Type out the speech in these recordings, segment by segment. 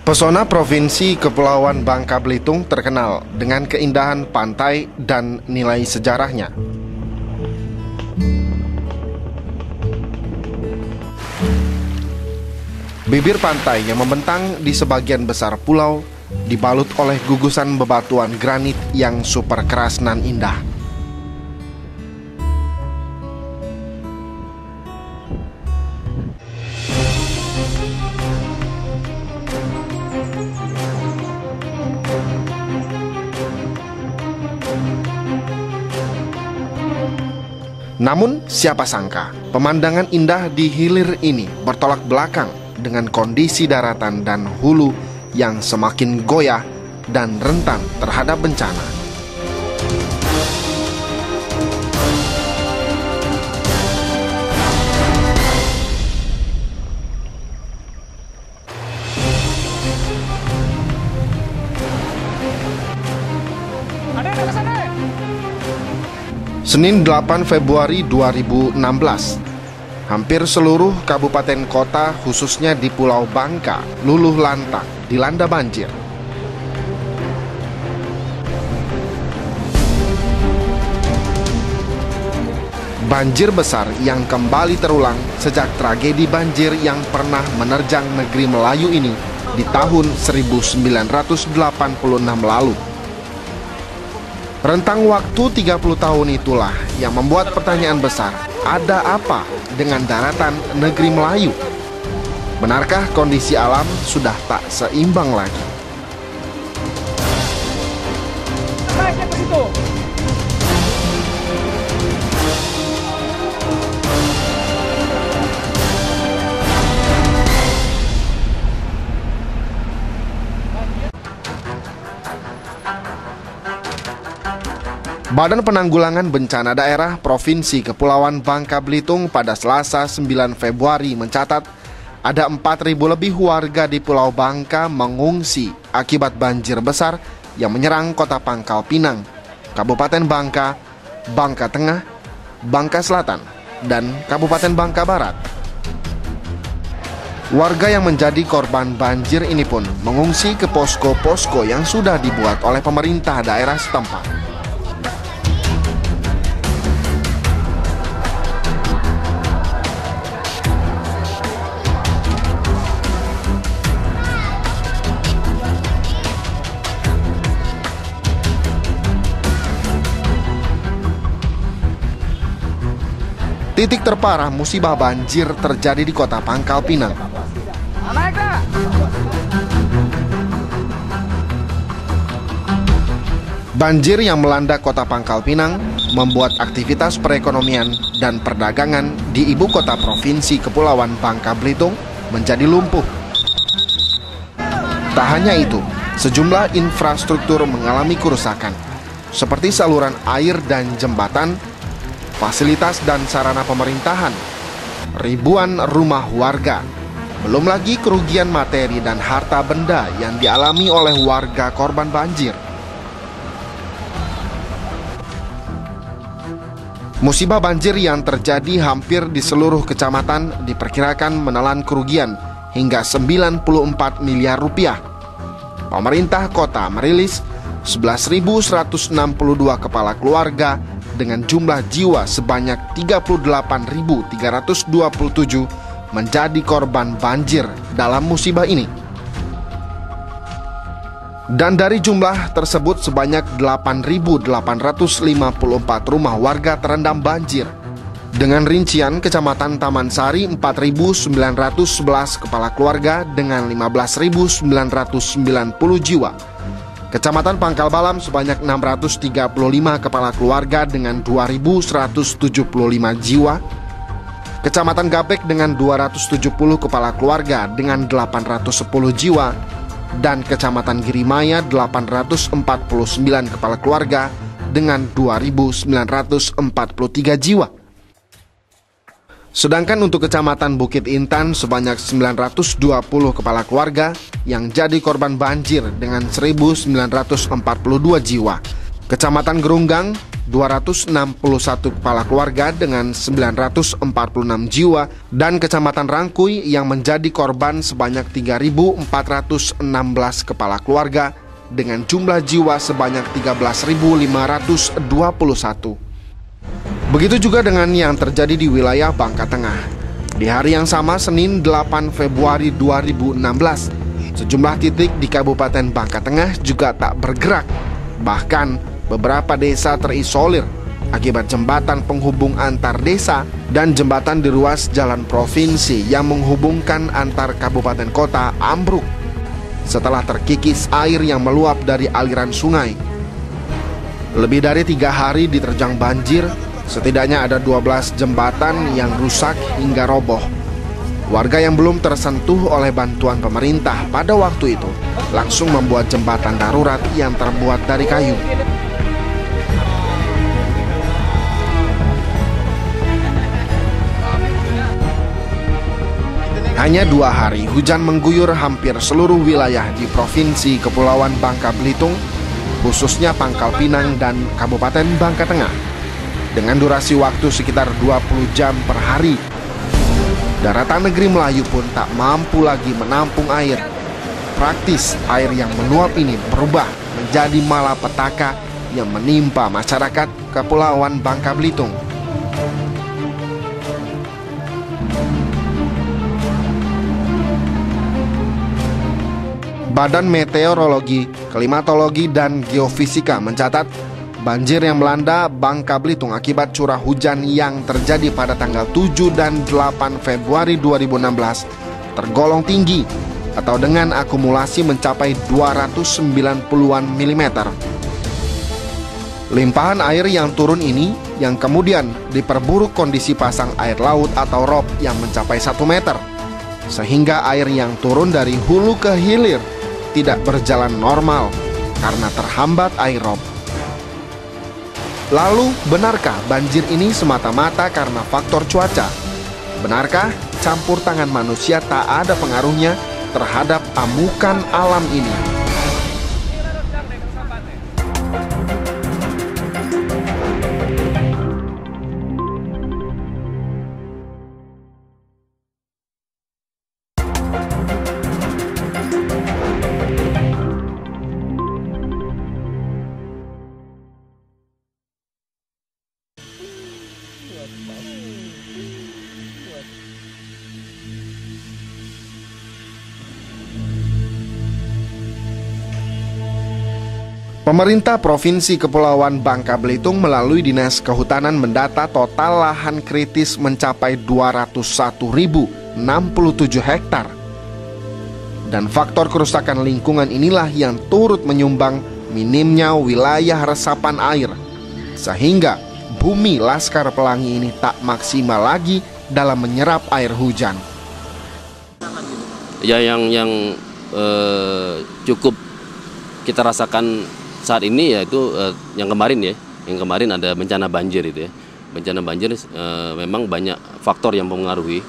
Pesona Provinsi Kepulauan Bangka Belitung terkenal dengan keindahan pantai dan nilai sejarahnya. Bibir pantai yang membentang di sebagian besar pulau dibalut oleh gugusan bebatuan granit yang super keras nan indah. Namun siapa sangka pemandangan indah di hilir ini bertolak belakang dengan kondisi daratan dan hulu yang semakin goyah dan rentan terhadap bencana. Senin 8 Februari 2016, hampir seluruh kabupaten kota khususnya di Pulau Bangka luluh lantak dilanda banjir. Banjir besar yang kembali terulang sejak tragedi banjir yang pernah menerjang negeri Melayu ini di tahun 1986 lalu. Rentang waktu 30 tahun itulah yang membuat pertanyaan besar, ada apa dengan daratan negeri Melayu? Benarkah kondisi alam sudah tak seimbang lagi? Badan Penanggulangan Bencana Daerah Provinsi Kepulauan Bangka Belitung pada Selasa 9 Februari mencatat ada 4.000 lebih warga di Pulau Bangka mengungsi akibat banjir besar yang menyerang Kota Pangkal Pinang, Kabupaten Bangka, Bangka Tengah, Bangka Selatan, dan Kabupaten Bangka Barat. Warga yang menjadi korban banjir ini pun mengungsi ke posko-posko yang sudah dibuat oleh pemerintah daerah setempat. Titik terparah musibah banjir terjadi di Kota Pangkal Pinang. Banjir yang melanda Kota Pangkal Pinang membuat aktivitas perekonomian dan perdagangan di ibu kota Provinsi Kepulauan Bangka Belitung menjadi lumpuh. Tak hanya itu, sejumlah infrastruktur mengalami kerusakan, seperti saluran air dan jembatan, fasilitas dan sarana pemerintahan, ribuan rumah warga, belum lagi kerugian materi dan harta benda yang dialami oleh warga korban banjir. Musibah banjir yang terjadi hampir di seluruh kecamatan diperkirakan menelan kerugian hingga 94 miliar rupiah. Pemerintah kota merilis 11.162 kepala keluarga dengan jumlah jiwa sebanyak 38.327 menjadi korban banjir dalam musibah ini. Dan dari jumlah tersebut sebanyak 8.854 rumah warga terendam banjir. Dengan rincian Kecamatan Taman Sari 4.911 kepala keluarga dengan 15.990 jiwa. Kecamatan Pangkal Balam sebanyak 635 kepala keluarga dengan 2.175 jiwa. Kecamatan Gapek dengan 270 kepala keluarga dengan 810 jiwa. Dan Kecamatan Girimaya 849 kepala keluarga dengan 2.943 jiwa. Sedangkan untuk Kecamatan Bukit Intan sebanyak 920 kepala keluarga yang jadi korban banjir dengan 1.942 jiwa. Kecamatan Gerunggang 261 kepala keluarga dengan 946 jiwa, dan Kecamatan Rangkuy yang menjadi korban sebanyak 3.416 kepala keluarga dengan jumlah jiwa sebanyak 13.521. Begitu juga dengan yang terjadi di wilayah Bangka Tengah. Di hari yang sama, Senin 8 Februari 2016, sejumlah titik di Kabupaten Bangka Tengah juga tak bergerak. Bahkan beberapa desa terisolir akibat jembatan penghubung antar desa dan jembatan di ruas jalan provinsi yang menghubungkan antar kabupaten kota ambruk setelah terkikis air yang meluap dari aliran sungai. Lebih dari 3 hari diterjang banjir, setidaknya ada 12 jembatan yang rusak hingga roboh. Warga yang belum tersentuh oleh bantuan pemerintah pada waktu itu langsung membuat jembatan darurat yang terbuat dari kayu. Hanya 2 hari, hujan mengguyur hampir seluruh wilayah di Provinsi Kepulauan Bangka Belitung, khususnya Pangkal Pinang dan Kabupaten Bangka Tengah, dengan durasi waktu sekitar 20 jam per hari. Daratan negeri Melayu pun tak mampu lagi menampung air. Praktis, air yang meluap ini berubah menjadi malapetaka yang menimpa masyarakat Kepulauan Bangka Belitung. Badan Meteorologi, Klimatologi, dan Geofisika mencatat banjir yang melanda Bangka Belitung akibat curah hujan yang terjadi pada tanggal 7 dan 8 Februari 2016 tergolong tinggi atau dengan akumulasi mencapai 290-an mm. Limpahan air yang turun ini yang kemudian diperburuk kondisi pasang air laut atau ROB yang mencapai 1 meter, sehingga air yang turun dari hulu ke hilir tidak berjalan normal karena terhambat air rob. Lalu, benarkah banjir ini semata-mata karena faktor cuaca? Benarkah campur tangan manusia tak ada pengaruhnya terhadap amukan alam ini? Pemerintah Provinsi Kepulauan Bangka Belitung melalui Dinas Kehutanan mendata total lahan kritis mencapai 201.067 hektar. Dan faktor kerusakan lingkungan inilah yang turut menyumbang minimnya wilayah resapan air, sehingga bumi Laskar Pelangi ini tak maksimal lagi dalam menyerap air hujan. Ya, yang cukup kita rasakan saat ini yaitu yang kemarin ada bencana banjir itu ya. Bencana banjir memang banyak faktor yang mempengaruhi.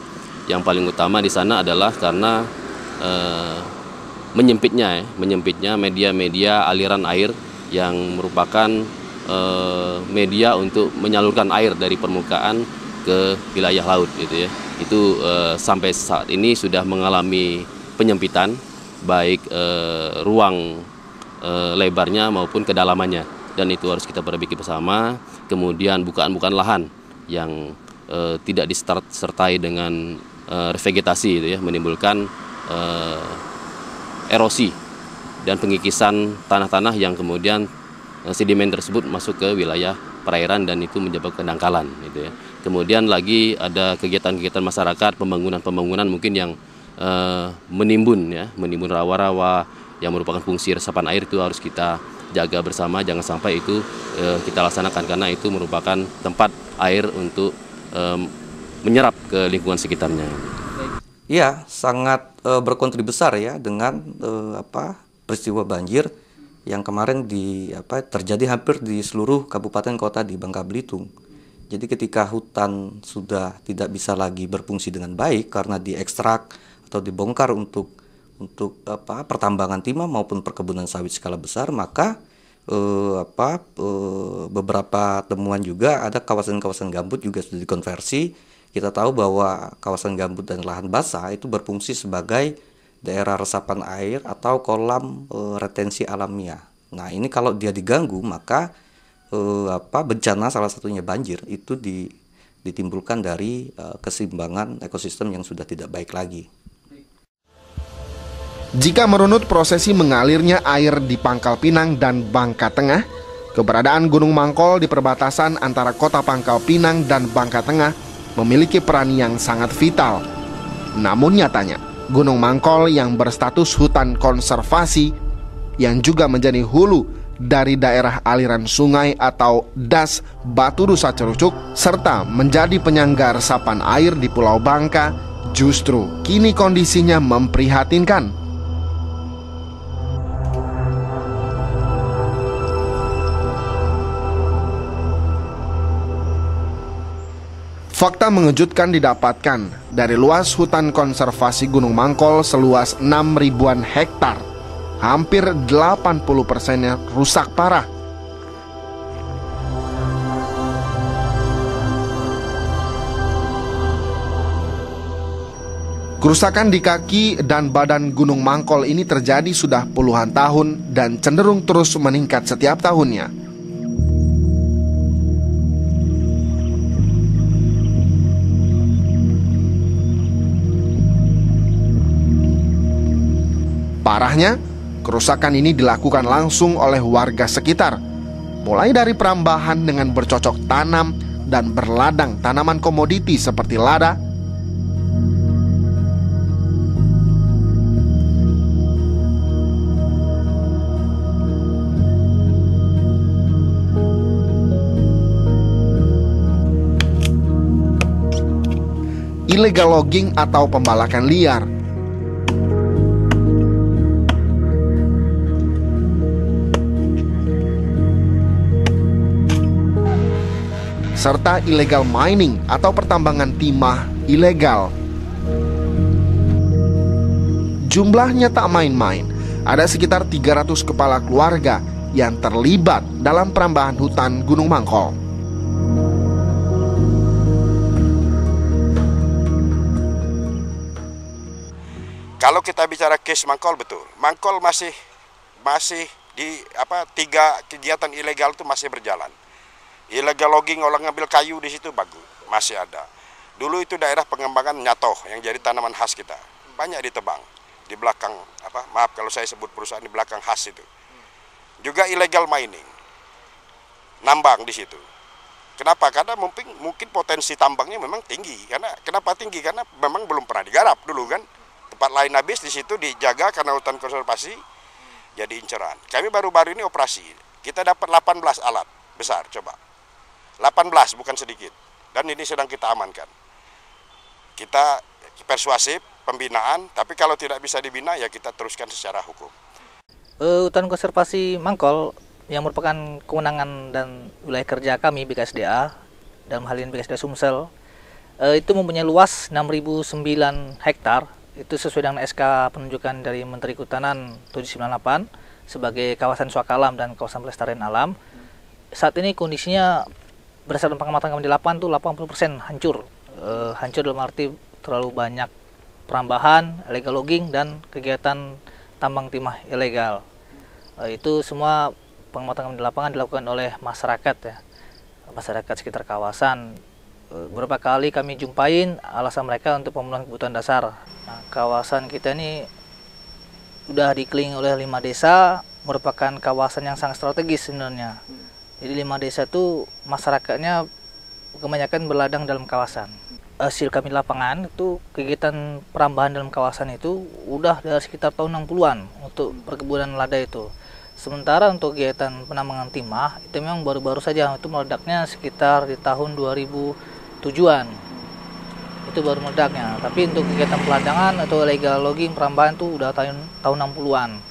Yang paling utama di sana adalah karena menyempitnya media-media aliran air yang merupakan media untuk menyalurkan air dari permukaan ke wilayah laut gitu ya. Itu sampai saat ini sudah mengalami penyempitan baik ruang lebarnya maupun kedalamannya, dan itu harus kita perbaiki bersama. Kemudian bukaan lahan yang tidak disertai dengan revegetasi itu ya, menimbulkan erosi dan pengikisan tanah-tanah yang kemudian sedimen tersebut masuk ke wilayah perairan dan itu menyebabkan kedangkalan gitu ya. Kemudian lagi ada kegiatan-kegiatan masyarakat, pembangunan mungkin yang menimbun rawa-rawa yang merupakan fungsi resapan air, itu harus kita jaga bersama, jangan sampai itu kita laksanakan karena itu merupakan tempat air untuk menyerap ke lingkungan sekitarnya. Iya, sangat berkontribusi besar ya dengan peristiwa banjir yang kemarin terjadi hampir di seluruh kabupaten kota di Bangka Belitung. Jadi ketika hutan sudah tidak bisa lagi berfungsi dengan baik karena diekstrak atau dibongkar untuk pertambangan timah maupun perkebunan sawit skala besar, maka beberapa temuan juga ada kawasan-kawasan gambut juga sudah dikonversi. Kita tahu bahwa kawasan gambut dan lahan basah itu berfungsi sebagai daerah resapan air atau kolam retensi alamiah. Nah, ini kalau dia diganggu maka bencana salah satunya banjir itu ditimbulkan dari keseimbangan ekosistem yang sudah tidak baik lagi. Jika merunut prosesi mengalirnya air di Pangkal Pinang dan Bangka Tengah, keberadaan Gunung Mangkol di perbatasan antara kota Pangkal Pinang dan Bangka Tengah memiliki peran yang sangat vital. Namun nyatanya, Gunung Mangkol yang berstatus hutan konservasi yang juga menjadi hulu dari daerah aliran sungai atau das Batu Rusa Cerucuk serta menjadi penyangga resapan air di Pulau Bangka justru kini kondisinya memprihatinkan. Fakta mengejutkan didapatkan dari luas hutan konservasi Gunung Mangkol seluas 6.000-an hektar. Hampir 80%-nya rusak parah. Kerusakan di kaki dan badan Gunung Mangkol ini terjadi sudah puluhan tahun dan cenderung terus meningkat setiap tahunnya. Parahnya, kerusakan ini dilakukan langsung oleh warga sekitar, mulai dari perambahan dengan bercocok tanam dan berladang tanaman komoditi seperti lada, illegal logging atau pembalakan liar, serta illegal mining atau pertambangan timah ilegal. Jumlahnya tak main-main, ada sekitar 300 kepala keluarga yang terlibat dalam perambahan hutan Gunung Mangkol. Kalau kita bicara case Mangkol, betul. Mangkol masih di 3 kegiatan ilegal itu masih berjalan. Illegal logging, orang ngambil kayu di situ bagus, masih ada. Dulu itu daerah pengembangan nyatoh yang jadi tanaman khas kita. Banyak ditebang di belakang maaf kalau saya sebut perusahaan di belakang khas itu. Juga illegal mining. Nambang di situ. Kenapa? Karena mungkin potensi tambangnya memang tinggi. Kenapa tinggi? Karena memang belum pernah digarap dulu kan. Tempat lain habis di situ dijaga karena hutan konservasi jadi inceran. Kami baru-baru ini operasi. Kita dapat 18 alat besar, coba. 18 bukan sedikit, dan ini sedang kita amankan. Kita persuasif, pembinaan, tapi kalau tidak bisa dibina ya kita teruskan secara hukum. Hutan konservasi Mangkol yang merupakan kewenangan dan wilayah kerja kami BKSDA, dalam hal ini BKSDA Sumsel, itu mempunyai luas 6.009 hektar, itu sesuai dengan SK penunjukan dari Menteri Kehutanan 798 sebagai kawasan suaka alam dan kawasan pelestarian alam. Saat ini kondisinya berdasarkan pengamatan kami di lapangan tuh 80% hancur. Hancur dalam arti terlalu banyak perambahan, illegal logging, dan kegiatan tambang timah ilegal. Itu semua pengamatan kami di lapangan dilakukan oleh masyarakat ya. Masyarakat sekitar kawasan. Beberapa kali kami jumpain alasan mereka untuk pemenuhan kebutuhan dasar. Nah, kawasan kita ini sudah dikelilingi oleh 5 desa, merupakan kawasan yang sangat strategis sebenarnya. Jadi 5 desa itu masyarakatnya kebanyakan berladang dalam kawasan. Hasil kami di lapangan itu kegiatan perambahan dalam kawasan itu udah dari sekitar tahun 60-an untuk perkebunan lada itu. Sementara untuk kegiatan penambangan timah itu memang baru-baru saja, itu meledaknya sekitar di tahun 2007-an. Itu baru meledaknya. Tapi untuk kegiatan peladangan atau illegal logging perambahan itu udah tahun 60-an.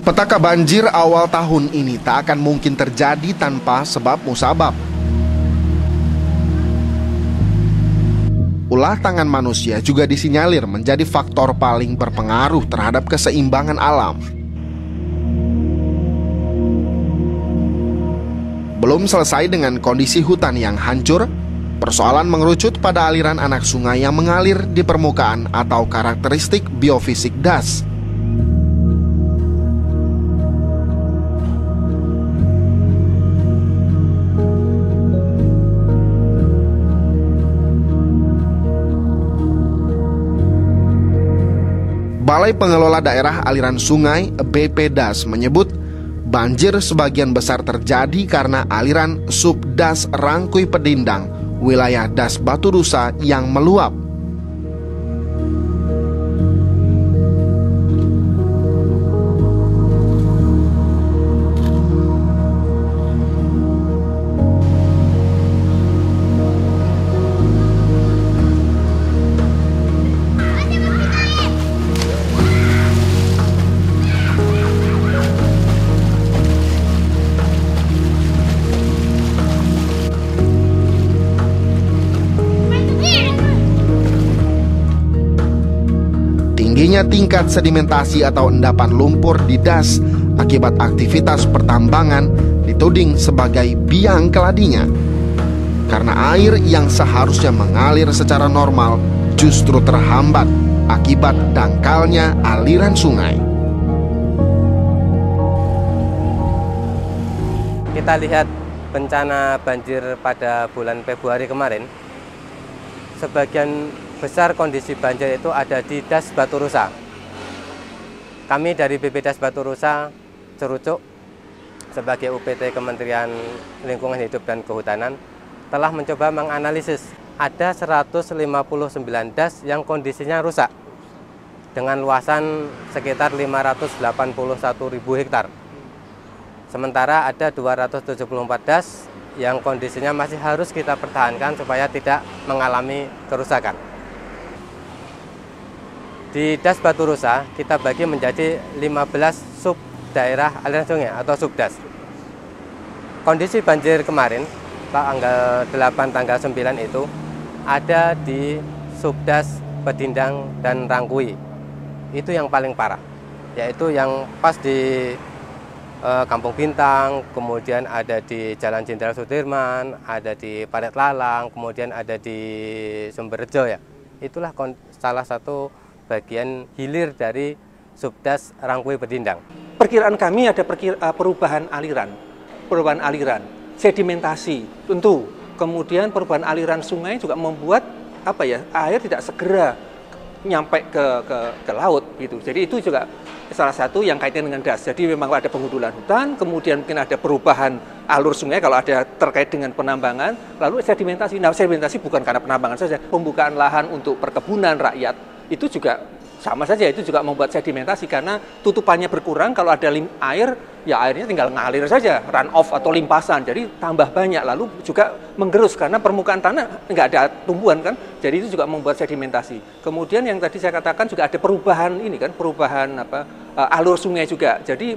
Petaka banjir awal tahun ini tak akan mungkin terjadi tanpa sebab musabab. Ulah tangan manusia juga disinyalir menjadi faktor paling berpengaruh terhadap keseimbangan alam. Belum selesai dengan kondisi hutan yang hancur, persoalan mengerucut pada aliran anak sungai yang mengalir di permukaan atau karakteristik biofisik das. Balai Pengelola Daerah Aliran Sungai BPDAS menyebut banjir sebagian besar terjadi karena aliran subdas Rangkui Pedindang, wilayah Das Batu Rusa yang meluap. Tingginya tingkat sedimentasi atau endapan lumpur di das akibat aktivitas pertambangan dituding sebagai biang keladinya. Karena air yang seharusnya mengalir secara normal justru terhambat akibat dangkalnya aliran sungai. Kita lihat bencana banjir pada bulan Februari kemarin, sebagian besar kondisi banjir itu ada di Das Batu Rusa. Kami dari BPDAS Batu Rusa Cerucuk sebagai UPT Kementerian Lingkungan Hidup dan Kehutanan telah mencoba menganalisis ada 159 das yang kondisinya rusak dengan luasan sekitar 581.000 hektar. Sementara ada 274 das yang kondisinya masih harus kita pertahankan supaya tidak mengalami kerusakan. Di Das Batu Rusa kita bagi menjadi 15 sub daerah aliran sungai atau subdas. Kondisi banjir kemarin tanggal 8 tanggal 9 itu ada di subdas Pedindang dan Rangkui. Itu yang paling parah, yaitu yang pas di Kampung Bintang, kemudian ada di Jalan Jenderal Sudirman, ada di Paret Lalang, kemudian ada di Sumberjo ya. Itulah salah satu bagian hilir dari subdas Rangkui Pedindang. Perkiraan kami ada perubahan aliran, sedimentasi tentu. Kemudian perubahan aliran sungai juga membuat air tidak segera nyampe ke laut gitu. Jadi itu juga salah satu yang kaitan dengan das. Jadi memang ada pengundulan hutan, kemudian mungkin ada perubahan alur sungai kalau ada terkait dengan penambangan, lalu sedimentasi. Nah, sedimentasi bukan karena penambangan saja, pembukaan lahan untuk perkebunan rakyat itu juga sama saja, itu juga membuat sedimentasi karena tutupannya berkurang. Kalau ada air, ya airnya tinggal ngalir saja, run off atau limpasan, jadi tambah banyak, lalu juga menggerus karena permukaan tanah nggak ada tumbuhan kan, jadi itu juga membuat sedimentasi. Kemudian yang tadi saya katakan juga ada perubahan alur sungai juga, jadi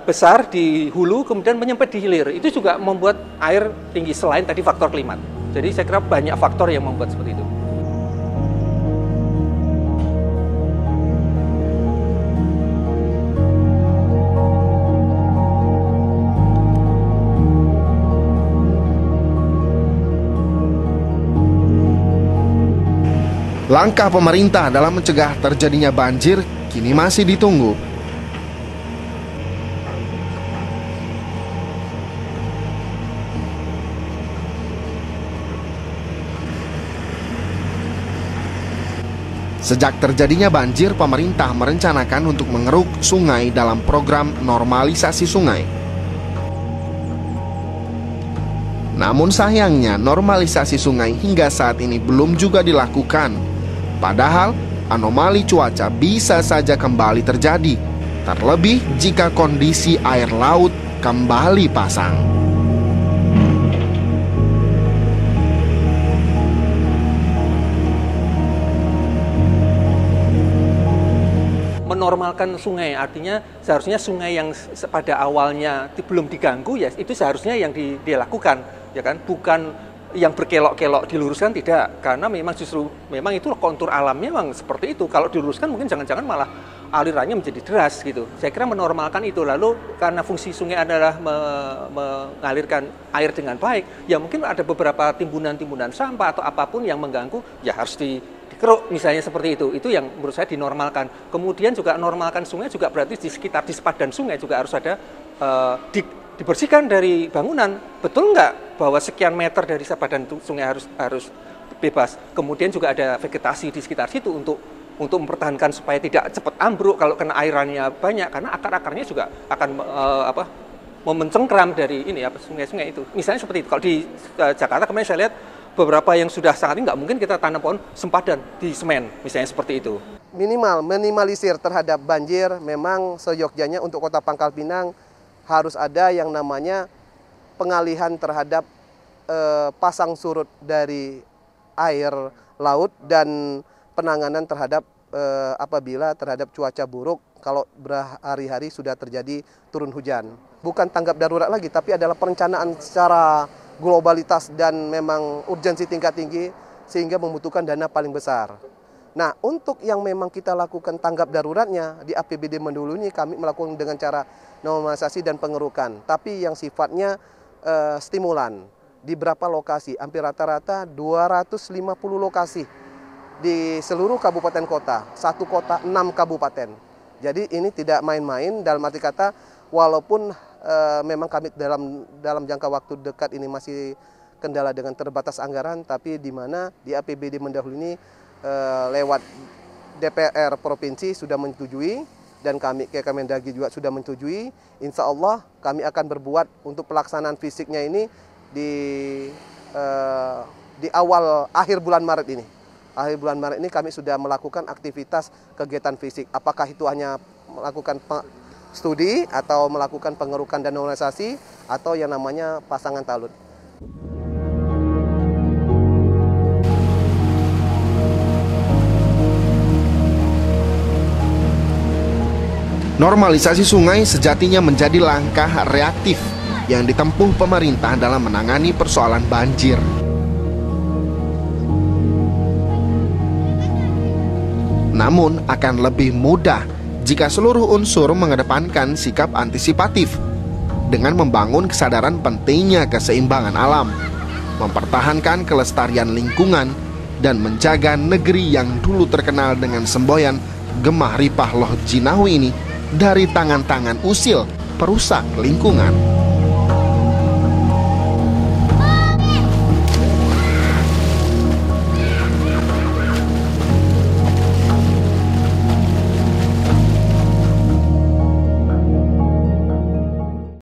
besar di hulu kemudian menyempit di hilir, itu juga membuat air tinggi selain tadi faktor klimat. Jadi saya kira banyak faktor yang membuat seperti itu. Langkah pemerintah dalam mencegah terjadinya banjir kini masih ditunggu. Sejak terjadinya banjir, pemerintah merencanakan untuk mengeruk sungai dalam program normalisasi sungai. Namun sayangnya normalisasi sungai hingga saat ini belum juga dilakukan. Padahal anomali cuaca bisa saja kembali terjadi, terlebih jika kondisi air laut kembali pasang. menormalkan sungai, artinya seharusnya sungai yang pada awalnya belum diganggu ya itu seharusnya yang dilakukan, ya kan, bukan yang berkelok-kelok diluruskan, tidak, karena memang justru memang itu kontur alamnya memang seperti itu. Kalau diluruskan mungkin jangan-jangan malah alirannya menjadi deras gitu. Saya kira menormalkan itu, lalu karena fungsi sungai adalah mengalirkan air dengan baik, ya mungkin ada beberapa timbunan-timbunan sampah atau apapun yang mengganggu, ya harus dikeruk misalnya seperti itu yang menurut saya dinormalkan. Kemudian juga normalkan sungai juga berarti di sekitar di sepadan sungai juga harus ada dibersihkan dari bangunan. Betul nggak bahwa sekian meter dari sepadan sungai harus bebas? Kemudian juga ada vegetasi di sekitar situ untuk mempertahankan supaya tidak cepat ambruk kalau kena airannya banyak, karena akar-akarnya juga akan mencengkram dari sungai-sungai itu. Misalnya seperti itu. Kalau di Jakarta kemarin saya lihat beberapa yang sudah sangat ini nggak mungkin kita tanam pohon sempadan di semen, misalnya seperti itu. Minimalisir terhadap banjir memang seyogyanya untuk Kota Pangkal Pinang harus ada yang namanya pengalihan terhadap pasang surut dari air laut dan penanganan terhadap apabila terhadap cuaca buruk kalau berhari-hari sudah terjadi turun hujan. Bukan tanggap darurat lagi, tapi adalah perencanaan secara globalitas dan memang urgensi tingkat tinggi sehingga membutuhkan dana paling besar. Nah, untuk yang memang kita lakukan tanggap daruratnya di APBD Mendulu ini kami melakukan dengan cara normalisasi dan pengerukan, tapi yang sifatnya stimulan di beberapa lokasi, hampir rata-rata 250 lokasi di seluruh kabupaten kota, satu kota 6 kabupaten. Jadi ini tidak main-main, dalam arti kata walaupun memang kami dalam jangka waktu dekat ini masih kendala dengan terbatas anggaran, tapi di mana di APBD Mendahulu ini lewat DPR Provinsi sudah menyetujui dan kami Kemendagri juga sudah menyetujui. Insya Allah kami akan berbuat untuk pelaksanaan fisiknya ini di akhir bulan Maret ini. Akhir bulan Maret ini kami sudah melakukan aktivitas kegiatan fisik. Apakah itu hanya melakukan studi atau melakukan pengerukan dan normalisasi atau yang namanya pasangan talut. Normalisasi sungai sejatinya menjadi langkah reaktif yang ditempuh pemerintah dalam menangani persoalan banjir. Namun akan lebih mudah jika seluruh unsur mengedepankan sikap antisipatif dengan membangun kesadaran pentingnya keseimbangan alam, mempertahankan kelestarian lingkungan, dan menjaga negeri yang dulu terkenal dengan semboyan Gemah Ripah Loh Jinawi ini dari tangan-tangan usil perusak lingkungan.